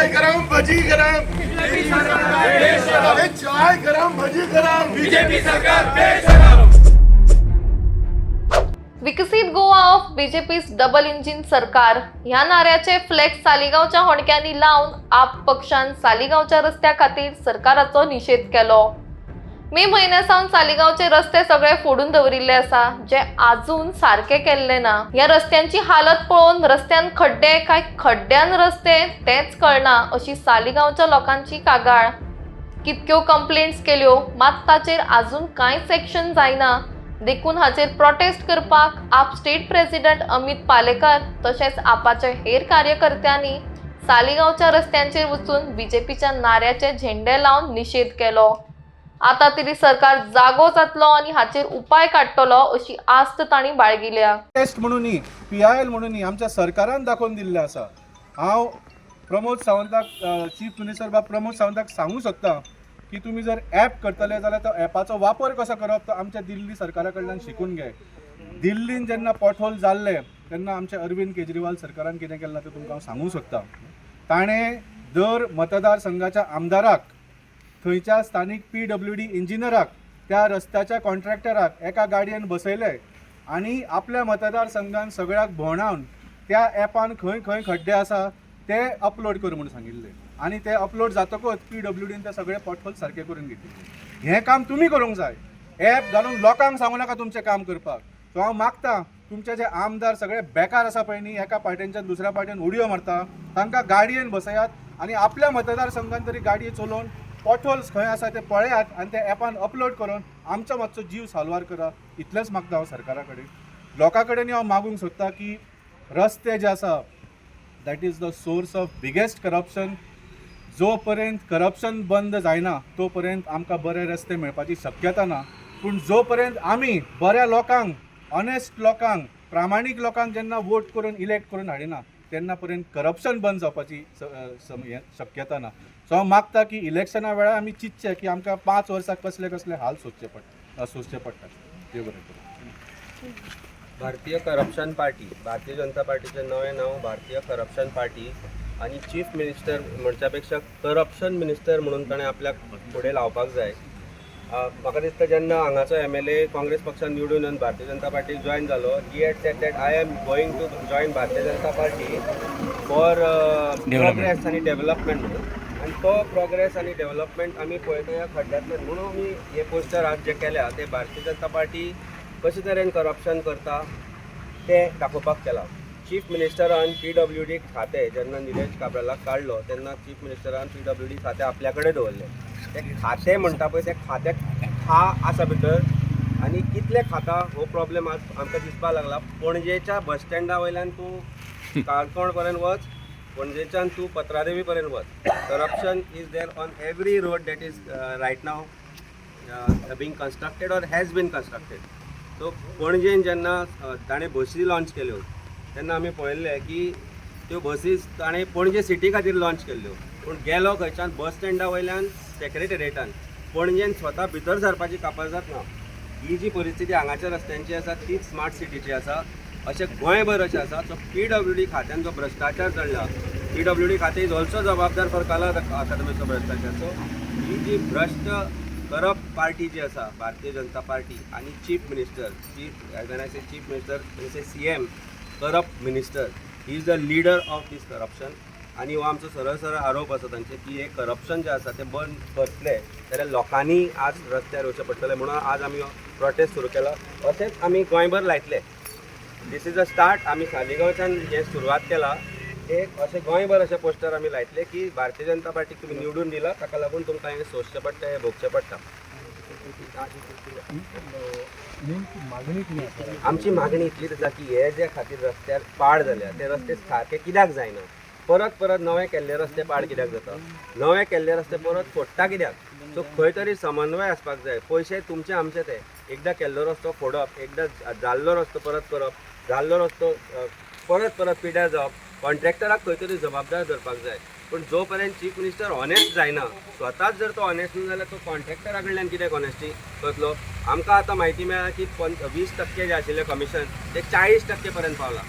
चाय गरम भजी गरम चाय गरम भजी गरम बीजेपी सरकार बेशरम। विकसित गोवा ऑफ बीजेपीस डबल इंजिन सरकार ह्या नाऱ्याचे फ्लेक्स सालिगांवच्या होणक्यांनी लावून आप पक्षान सालिगांवच्या रस्त्या खातीर सरकाराचो निषेध केलो। मे म्हयन्यासावन सालिगांवचे रस्ते सगळे फोडून दवरिल्ले आसा, जे आजून सारखे केल्ले ना। ह्या रस्त्यांची हालत पळोवन रस्त्यान खड्डे काय खड्ड्यान रस्ते तेच कळना अशी सालिगांवच्या लोकांची कागाळ। कितक्यो कंप्लेंट्स केल्यो मात ताचेर आजून कांयच एक्शन जायना। देखून हाचेर प्रोटेस्ट करपाक आप स्टेट प्रेसिडेंट अमित पालेकर तशेंच आपाच्या हेर कार्यकर्त्यांनी सालिगांवच्या रस्त्यांचेर वचून बीजेपीच्या नाऱ्याचे झेंडे लावन निषेध केलो। आता तरी सरकार जागो जातलो आणि हाचेर उपाय काडटलो अशी आस्त तांणी बाळगिल्या। टेस्ट म्हणून PIL म्हणून आमच्या सरकारान दाखोवन दिल्लें आसा। हांव प्रमोद सावंताक चीफ मिनिस्टर बाब प्रमोद सावंताक सांगूं शकता की तुम्ही जर ॲप करतले जाल्यार तो ॲपाचो वापर कसो करप तो आमच्या दिल्ली सरकारा कडल्यान शिकून घे। दिल्लीन जेन्ना पॉटहोल जाल्ले तेन्ना आमच्या अरविंद केजरीवाल सरकारान कितें केलें तें तुमकां हांव सांगूं शकता। ताणें दर मतदारसंघाच्या आमदाराक थंयच्या स्थानीक PWD इंजिनियराक त्या रस्त्याच्या कॉन्ट्रॅक्टराक एका गाडयेन बसयले आनी आपल्या मतदारसंघान सगळ्याक भोंवडावन त्या ॲपान खंय खंय खड्डे आसा ते अपलोड कर म्हणून सांगिल्ले आनी ते अपलोड जातकच PWDन ते सगळे पॉटहोल सारके करून घेतले। हें काम तुमी करूंक जाय। ॲप घालून लोकांक सांगू नाका तुमचें काम करपाक। सो हांव मागता तुमचे जे आमदार सगळे बेकार आसा पळय न्ही, एका पार्टीच्यान दुसऱ्या पार्टीन उडयो मारता, तांकां गाडयेन बसयात आनी आपल्या मतदारसंघान तरी गाडये चलोवन पॉटहोल्स खंय आसा ते पळयात आनी ते ॲपान अपलोड करून आमचो मातसो जीव साल्वार करा। इतलेंच मागता हांव सरकारा कडेन। लोकां कडेन हांव मागूंक सोदता की रस्ते जे आसा that is the source of biggest corruption. जो पर्यंत करप्शन बंद जायना तो पर्यंत आमकां बरे रस्ते मेळपाची शक्यता ना। पूण जो पर्यंत आमी बऱ्या लोकांक, ऑनेस्ट लोकांक, प्रामाणीक लोकांक जेन्ना वोट करून इलेक्ट करून हाडिना तेन्ना पर्यंत करप्शन बंद जावपाची शक्यता ना। सो हांव मागता की इलेक्शना वेळार आमी चिंतचें की आमकां 5 वर्सां कसले कसले हाल सोंसचे पडटात। देव बरें करूं। भारतीय करप्शन पार्टी, भारतीय जनता पार्टीचें नवें नांव भारतीय करप्शन पार्टी आनी चीफ मिनिस्टर म्हणच्या पेक्षा करप्शन मिनिस्टर म्हणून ताणें आपल्याक फुडें लावपाक जाय। म्हाका दिसता जेन्ना हांगाचो MLA काँग्रेस पक्षान निवडून येवन भारतीय जनता पार्टीक जॉयन जालो, he had said that I am going to join Bharatiya Janata party for progress आनी डेव्हलपमेंट म्हणून। आनी तो प्रोग्रेस आनी डेव्हलपमेंट आमी पळयता ह्या खड्ड्यांतल्यान म्हणून आमी हे पोस्टर आज जे केल्या ते भारतीय जनता पार्टी कशे तरेन करप्शन करता ते दाखोवपाक केला। चीफ मिनिस्टरान PWD खातें जेन्ना निलेश काब्रालाक काडलो तेन्ना चीफ मिनिस्टरान PWD खातें आपल्या कडेन दवरलें। तें खातें म्हणटा पळय तें खात्याक खा आसा भितर आनी कितलें खाता हो प्रॉब्लेम आज आमकां दिसपाक लागला। पणजेच्या बस स्टँडा वयल्यान तूं काणकोण पर्यंत वच, पणजेच्यान तूं पत्रादेवी पर्यंत वच, corruption is there on every road that is right now being constructed or has been constructed. So पणजेन जेन्ना ताणें बसी लॉन्च केल्यो तेन्ना आमी पळयल्लें की त्यो बसीस ताणें पणजे सिटी खातीर लॉन्च केल्ल्यो, पूण गेलो खंयच्यान बस स्टँडा वयल्यान सेक्रेटरिएटान पणजेन स्वता भितर सरपाची कापाजत ना। ही जी परिस्थिती हांगाच्या रस्त्यांची आसा तीच स्मार्ट सिटीची आसा, अशें गोंयभर अशें आसा। सो PWD खात्यान जो भ्रश्टाचार चल्ला, PWD खातें इज ऑल्सो जबाबदार फॉर काला अकादमीचो भ्रश्टाचार। सो ही जी भ्रश्ट करप्ट पार्टी जी आसा भारतीय जनता पार्टी आनी chief minister, chief minister CM corrupt minister, he is the leader of this corruption. आनी हो आमचो सरळ आरोप आसा तांचे की हे करप्शन जे आसा तें बंद करतले जाल्यार लोकांनी आज रस्त्यार येवचें पडटलें म्हणून आज आमी प्रोटेस्ट सुरू केला। अशेंच आमी गोंयभर लायतले। This is a start. आमी सालिगांवच्यान हे सुरवात केला, एक अशें गोंयभर अशें पोस्टर आमी लायतले की भारतीय जनता पार्टीक तुमी निवडून दिला ताका लागून तुमकां हें सोंसचें पडटा, हें भोगचें पडटा। आमची मागणी इतलीच आसा की हे जे खातीर रस्त्यार पाड जाल्या ते रस्ते सारके कित्याक जायना, परत नवे केल्ले रस्ते पाड कित्याक जाता, नवे केल्ले रस्ते परत फोडटा कित्याक। सो खंय तरी समन्वय आसपाक जाय। पयशे तुमचे आमचे ते, एकदां केल्लो रस्तो फोडप, एकदां जाल्लो रस्तो परत करप, जाल्लो रस्तो परत पिड्यार जावप, कॉन्ट्रॅक्टराक खंय तरी जबाबदार धरपाक जाय। पूण जो पर्यंत चीफ मिनिस्टर ऑनेस्ट जायना, स्वताच जर तो ऑनेस्ट ना जाल्यार तो कॉन्ट्रॅक्टरा कडल्यान कितें ऑनेस्टी करतलो। आमकां आतां म्हायती मेळ्ळा की 20% जे आशिल्लें कमिशन ते 40% पर्यंत पावलां।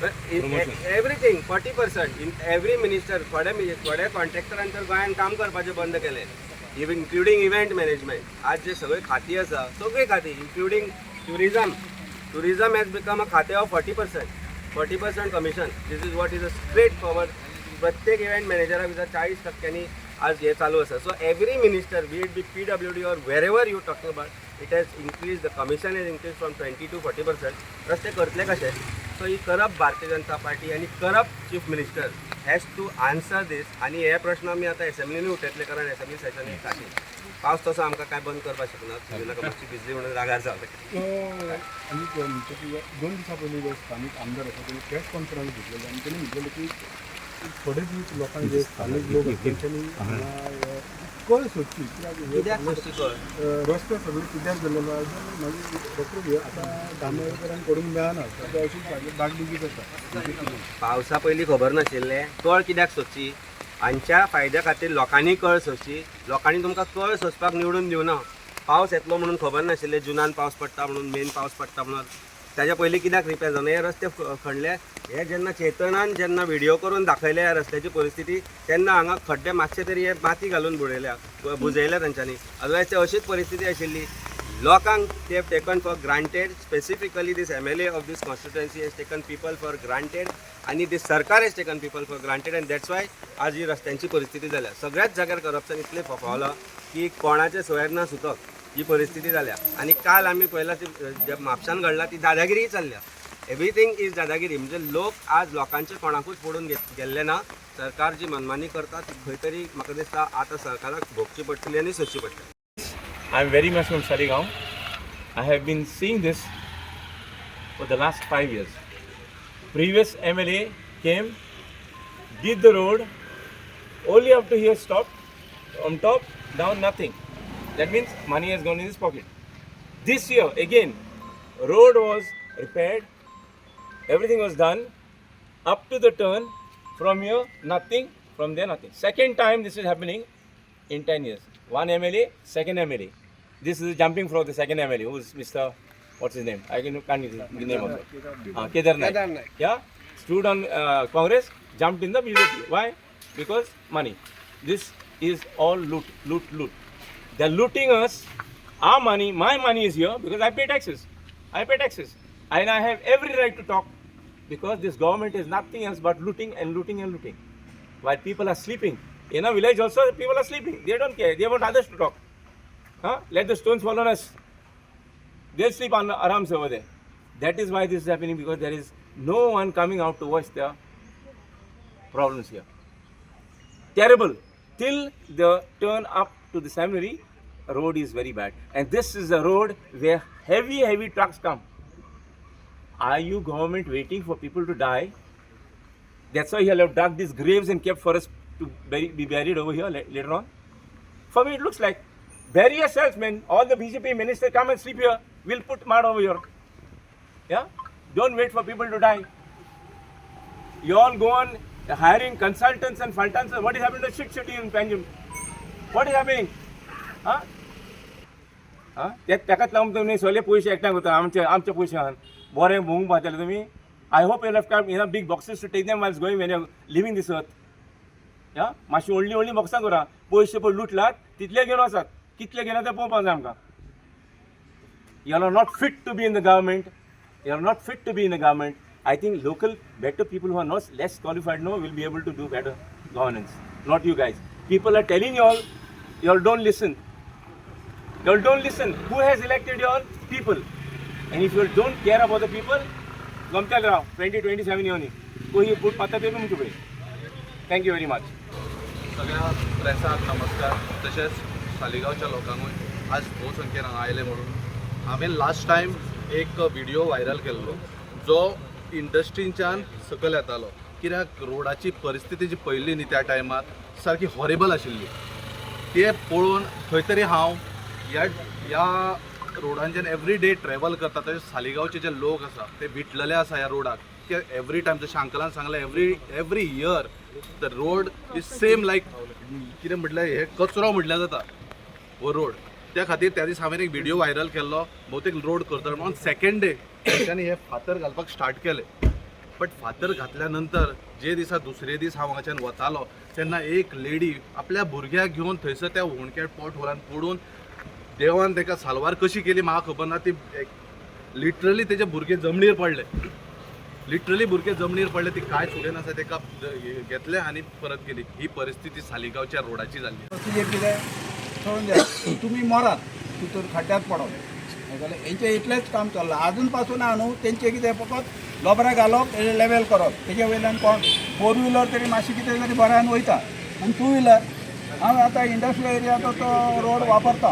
Everything 40% in every minister. थोडे कॉन्ट्रॅक्टरांनी तर गोंयांत काम करपाचें बंद केलें, इवन इन्क्लुडींग इव्हेंट मॅनेजमेंट. आज जे सगळे खाती आसा, सगळी खाती including tourism has become a खाते of 40% commission. This is what is a straightforward. प्रत्येक इव्हेंट मॅनेजरा भितर 40% आज हे चालू आसा. So every minister, be it be PWD or wherever you talking about, it has increase, the commission has increase from 20 to 40%. रस्ते करतले कशे? So he corrupt Bharatiya Janata Party आणि corrupt chief minister has to answer this. आणि हे प्रश्न आमी आतां एसेंब्लीनी उठयतले, कारण एसेंब्ली सेशन एक खातीर पावस तसो आमकां काय बंद करपाक शकना. नाका मातशी भिजली म्हणून रागार जावं. आणि 2 दिवसां पयलीं जे स्थानीक आमदार आसा त्यांनी प्रेस कॉन्फरन्स घेतलेली आणि त्यांनी म्हटलेलं की थोडे दीस लोकांनी जे स्थानिक लोक आहेत त्यांनी कळ सोदची, कित्याक सोदची कळ? रस्ते सगळे कित्याक जाल्लेलो आसा. मागीर डॉक्टर आतां दामोदरान करूंक मेळना, ताका अशीच दागदुगीच आसा. पावसा पयलीं खबर नाशिल्लें कळ कित्याक सोदची? हांच्या फायद्या खातीर लोकांनी कळ सोदची. लोकांनी तुमकां कळ सोदपाक निवडून दिवना. पावस येतलो म्हणून खबर नाशिल्लें, जुनान पावस पडटा म्हणून, मेन पावस पडटा म्हणून. ताच्या पयलीं कित्याक रिपेर जावना? हे रस्ते खणले. हे जेन्ना चेतनान जेन्ना व्हिडिओ करून दाखयले ह्या रस्त्याची परिस्थिती, तेन्ना हांगा खड्डे मातशे तरी हे माती घालून बुजयल्या तांच्यांनी. अदरवायज ते अशीच परिस्थिती आशिल्ली. लोकांक ते have taken for granted. Specifically this MLA of this constituency has taken people for granted, आणि this sarkar has taken people for granted. And that's why आज ही रस्त्यांची परिस्थिती जाल्या. सगळ्याच जाग्यार करप्शन इतलें फोफावलां की कोणाचें सोयर ना सुतक ही परिस्थिती जाल्या. आणि काल आमी पळयलां ती जे म्हापशान घडला ती दादागिरी चल्ल्या. एवरीथींग इज दादागिरी. म्हणजे लोक आज लोकांचे कोणाकूच पडून गेल्ले ना. सरकार जी मनमानी करता ती खंय तरी म्हाका दिसता आतां सरकाराक भोगची पडटली आनी सोंसची पडटली. I am very much from Saligaon. I have been seeing this for the last 5 years. Previous MLA came, did the road, only up to here stopped, on top, down nothing. That means money has gone in his pocket. This year again, road was repaired, everything was done, up to the turn, from here nothing, from there nothing. Second time this is happening in 10 years. One MLA, second MLA. This is jumping from the second MLA, who is Mr. What's his name? I can't get the name of it. Kedar Naik. Yeah, stood on Congress, jumped in the BJP. Why? Because money. This is all loot. They're looting us. Our money, my money is here because I pay taxes. And I have every right to talk because this government is nothing else but looting. While people are sleeping. In a village also, people are sleeping. They don't care. They want others to talk. Let the stones fall on us. They'll sleep on aram over there. That is why this is happening, because there is no one coming out to watch the problems here. Terrible. Till the turn up to the seminary, road is very bad. And this is a road where heavy trucks come. Are you government waiting for people to die? That's why you have dug these graves and kept for us to be buried over here later on. For me it looks like, bury yourselves, man. All the BJP ministers come and sleep here. We'll put mud over here. Yeah? Don't wait for people to die. You all go on hiring consultants and faltans. What is happening to Shit City in Panjim? What is happening? ताकाच लागून तुमी सगळे पयशे एकठांय करता. आमचे पयशे आहात. बरें भोंवूंक पावतले तुमी. I hope you'll have come in a big boxes to take them while going when you're leaving this earth. Yeah? मातशी व्हडली बॉक्सां करा. पयशे पळय लुटलात तितले घेवन वचात. कितले घेना ते पळोवपाक जाय आमकां. You are not fit to be in the government. I think local better people who are not less qualified will be able to do better governance. Not you guys. People are telling you all don't listen. Who has elected you all? People. And if you don't care about the people, गमतले राव 2027 येवनी. कोई फूट पाता ते तुमचे पळय. Thank you very much. सगळ्या प्रेसाक नमस्कार. तशेंच सालिगांवच्या लोकांकूय आज भोव संख्येन हांगा आयले म्हणून. हांवें लास्ट टायम एक व्हिडिओ व्हायरल केल्लो जो इंडस्ट्रीच्यान सकयल येतालो. कित्याक रोडाची परिस्थिती जी पळयल्ली न्ही त्या टायमार सारकी हॉरेबल आशिल्ली. ते पळोवन खंय तरी हांव ह्या रोडांच्यान एवरी डे ट्रॅवल करता. तशेंच सालिगांवचे जे लोक आसा ते विटलेले आसा ह्या रोडाक. ते एवरी टायम जशें अंकलान सांगलें every year the road is same like कितें म्हटल्यार हे कचरो म्हटल्यार जाता हो रोड. त्या खातीर त्या दीस हांवें एक व्हिडिओ व्हायरल केल्लो. भोवतेक रोड करतलो म्हणून सेकंड डे तेंच्यांनी हे फातर घालपाक स्टार्ट केले. बट फातर घातल्या नंतर जे दिसा दुसरे दीस हांव हांगाच्यान वतालो तेन्ना एक लेडी आपल्या भुरग्याक घेवन थंयसर त्या होणक्या पोट होलान पडून देवान ताका साल्वार कशी केली म्हाका खबर ना. ती लिटरली तेजे भुरगे जमनीर पडले, लिटरली भुरगे जमनीर पडले. ती काय सुडेन आसा ताका घेतले आनी परत गेली. ही परिस्थिती सालिगांवच्या रोडाची जाल्ली. तुजें कितें सोडून द्या, तुमी मरात तितून खड्ड्यात पडप जाल्यार हेंचें इतलेंच काम चल्लां. आजून पासून हांव न्हू तेंचें कितें फकत लोबरां घालप तेजें लेवल करप. तेजे वयल्यान कोण फोर व्हिलर तरी मातशी कितें तरी बऱ्यान वयता. आनी टू व्हिलर हांव आतां इंडस्ट्रियल एरियाचो तो रोड वापरता,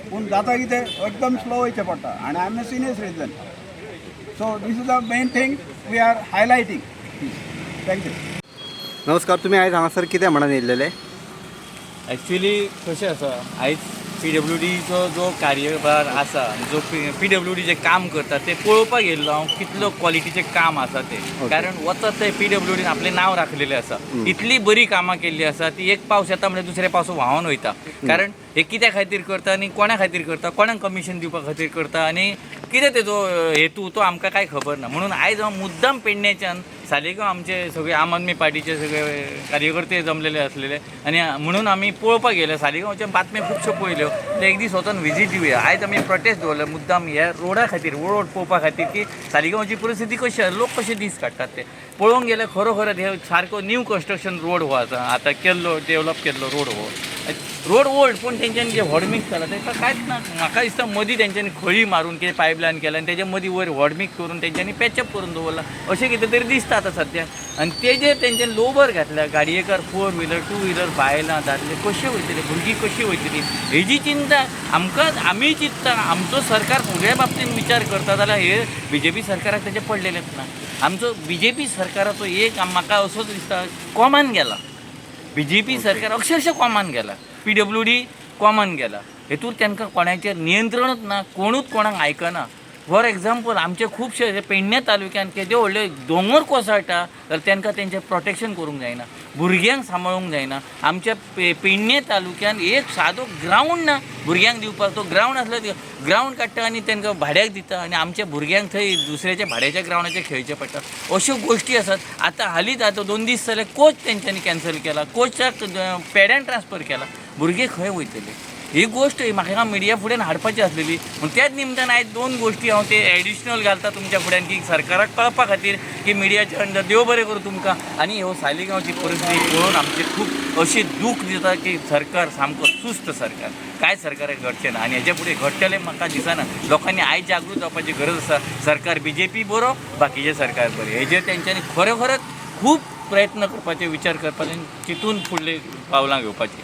पूण जाता कितें एकदम स्लो वयचें पडटा. आनी I am a senior citizen. So this is the main thing we are highlighting. Thank you. नमस्कार, तुम्ही आयज हांगासर कितें म्हणून येयल्लेले? ॲक्च्युली कशें आसा, आयज PWDचो जो कार्यभार आसा, जो PWD जे काम करता ते पळोवपाक येयल्लो हांव कितलो क्वॉलिटीचें काम आसा तें. कारण वचत ते PWDन आपलें नांव राखलेलें आसा. इतली बरी कामां केल्ली आसा ती एक पावस येता म्हणजे दुसरे पावस व्हांवून वयता. कारण हे कित्या खातीर करता आनी कोणा खातीर करता, कोणाक कमिशन दिवपा खातीर करता आनी कितें तेजो हेतू तो आमकां कांय खबर ना. म्हणून आयज हांव मुद्दाम पेडणेच्यान सालिगांव आमचे सगळे आम आदमी पार्टीचे सगळे कार्यकर्ते जमलेले आसलेले आनी म्हणून आमी पळोवपाक गेले. सालिगांवच्या बातम्यो खुबश्यो पळयल्यो. एक दीस वचून विजीट दिवया. आयज आमी प्रोटेस्ट दवरले मुद्दाम ह्या रोडा खातीर, रोड पळोवपा खातीर की सालिगांवची परिस्थिती कशी आसा, लोक कशे दीस काडटात ते पळोवंक गेले. खरोखरच हे सारको न्यू कन्स्ट्रक्शन रोड हो आतां केल्लो, डेवलप केल्लो रोड हो. रोड ओल्ड, पूण तेंच्यांनी जे व्हड मिक्स केला तेका कांयच ना. म्हाका दिसता मदीं तेंच्यांनी खळी मारून कितें पायपलायन केला आनी तेच्या मदीं वयर व्हड मिक्स करून तेंच्यांनी पॅचअप करून दवरला अशें कितें तरी दिसता आतां सद्या. आनी तेजे तेंच्यांनी लोबर घातल्या. गाडयेकार फोर व्हिलर, टू व्हिलर, बायलां दादले कशे वयतले, भुरगीं कशी वयतलीं हेजी चिंता आमकां. आमी चिंतता आमचो सरकार सगळ्या बाबतींत विचार करता जाल्यार हे BJP सरकाराक तेजे पडलेलेच ना. आमचो BJP सरकाराचो एक म्हाका असोच दिसता कॉमान गेला. BJP सरकार अक्षरशः कॉमान गेला. PWD कॉमान गेला. हेतूर तांकां कोणाचेर नियंत्रणूच ना, कोणूच कोणाक आयकना. फॉर एग्जाम्पल आमचे खुबशे पेडणे तालुक्यान केदे व्हडले दोंगर कोसळटा जाल्यार तांकां तेंचें प्रोटेक्शन करूंक जायना, भुरग्यांक सांबाळूंक जायना. आमच्या पेडणे तालुक्यान एक सादो ग्रावंड ना भुरग्यांक दिवपाक. तो ग्रावंड आसलो ग्रावंड काडटा आनी तांकां भाड्याक दिता आनी आमच्या भुरग्यांक थंय दुसऱ्याच्या भाड्याच्या ग्रावंडाचेर खेळचें पडटा. अश्यो गोश्टी आसात. आतां हालींच आतां 2 दीस जाले कोच तेंच्यांनी कॅन्सल केला, कोचाक पेड्यान ट्रान्सफर केला. भुरगे खंय वयतले? ही गोष्ट म्हाका मिडिया फुड्यान हाडपाची आसलेली. पूण त्याच निमतान आयज 2 गोश्टी हांव ते एडिशनल घालता तुमच्या फुड्यान की सरकाराक कळपा खातीर की मिडियाच्या अंडर देव बरें करूं तुमकां. आनी ह्यो सालिगांवची परिस्थिती पळोवन आमचें खूब अशें दूख दिता की सरकार सामको सुस्त सरकार, कांय सरकाराक घडचें ना आनी हेजे फुडें घडटलें म्हाका दिसना. लोकांनी आयज जागृत जावपाची गरज आसा. सरकार BJP बरो, बाकीचे सरकार बरे. हेजेर तेंच्यांनी खरोखरच खूब प्रयत्न करपाचे, विचार करपाचे, चिंतून फुडले पावलां घेवपाची.